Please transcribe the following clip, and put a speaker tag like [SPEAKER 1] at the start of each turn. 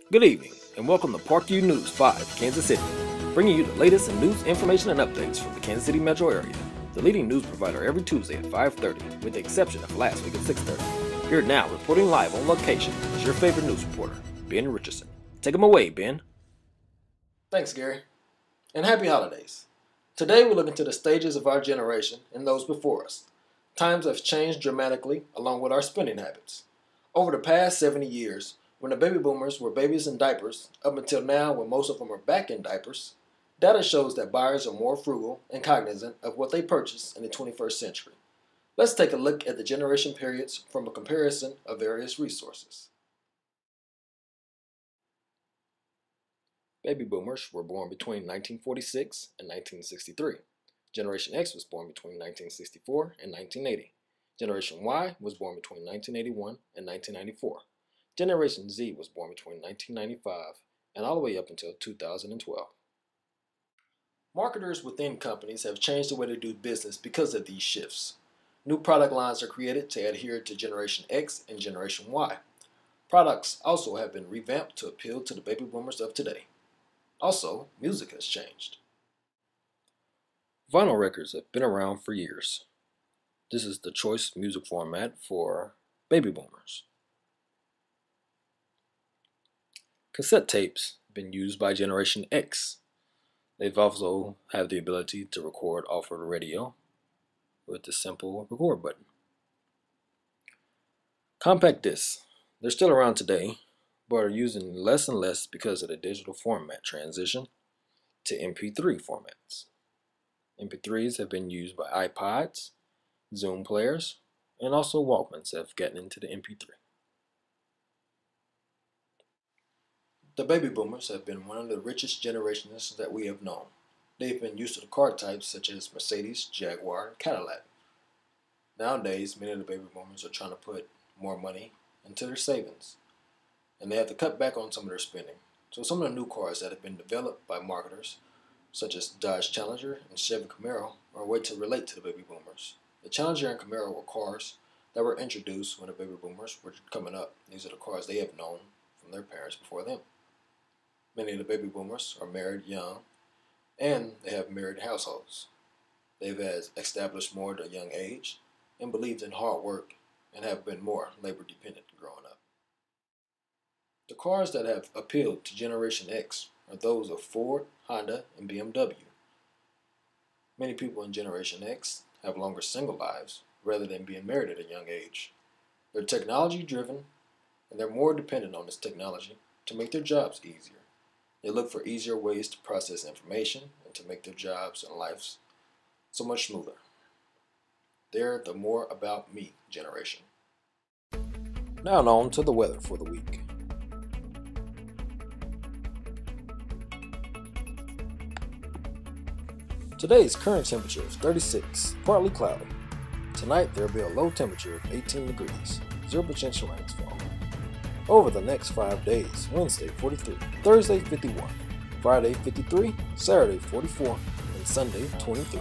[SPEAKER 1] Good evening, and welcome to ParkView News 5, Kansas City, bringing you the latest in news, information, and updates from the Kansas City metro area. The leading news provider every Tuesday at 5:30, with the exception of last week at 6:30. Here now, reporting live on location, is your favorite news reporter, Ben Richardson. Take him away, Ben.
[SPEAKER 2] Thanks, Gary, and happy holidays. Today we look into the stages of our generation and those before us. Times have changed dramatically along with our spending habits. Over the past 70 years, when the baby boomers were babies in diapers, up until now when most of them are back in diapers, data shows that buyers are more frugal and cognizant of what they purchase in the 21st century. Let's take a look at the generation periods from a comparison of various resources.
[SPEAKER 1] Baby boomers were born between 1946 and 1963. Generation X was born between 1964 and 1980. Generation Y was born between 1981 and 1994. Generation Z was born between 1995 and all the way up until 2012.
[SPEAKER 2] Marketers within companies have changed the way they do business because of these shifts. New product lines are created to adhere to Generation X and Generation Y. Products also have been revamped to appeal to the baby boomers of today. Also, music has changed.
[SPEAKER 1] Vinyl records have been around for years. This is the choice music format for baby boomers. Cassette tapes have been used by Generation X. They've also have the ability to record off of the radio with the simple record button. Compact discs, they're still around today, but are used less and less because of the digital format transition to MP3 formats. MP3s have been used by iPods, Zoom players, and also Walkmans have gotten into the MP3.
[SPEAKER 2] The baby boomers have been one of the richest generations that we have known. They've been used to the car types such as Mercedes, Jaguar, and Cadillac. Nowadays, many of the baby boomers are trying to put more money into their savings, and they have to cut back on some of their spending. So some of the new cars that have been developed by marketers, such as Dodge Challenger and Chevy Camaro, are a way to relate to the baby boomers. The Challenger and Camaro were cars that were introduced when the baby boomers were coming up. These are the cars they have known from their parents before them. Many of the baby boomers are married young, and they have married households. They've established more at a young age and believed in hard work and have been more labor dependent growing up. The cars that have appealed to Generation X are those of Ford, Honda, and BMW. Many people in Generation X have longer single lives rather than being married at a young age. They're technology driven, and they're more dependent on this technology to make their jobs easier. They look for easier ways to process information and to make their jobs and lives so much smoother. They're the more about me generation.
[SPEAKER 1] Now on to the weather for the week. Today's current temperature is 36, partly cloudy. Tonight there will be a low temperature of 18 degrees, 0% chance of rainfall. Over the next 5 days, Wednesday 43, Thursday 51, Friday 53, Saturday 44, and Sunday 23.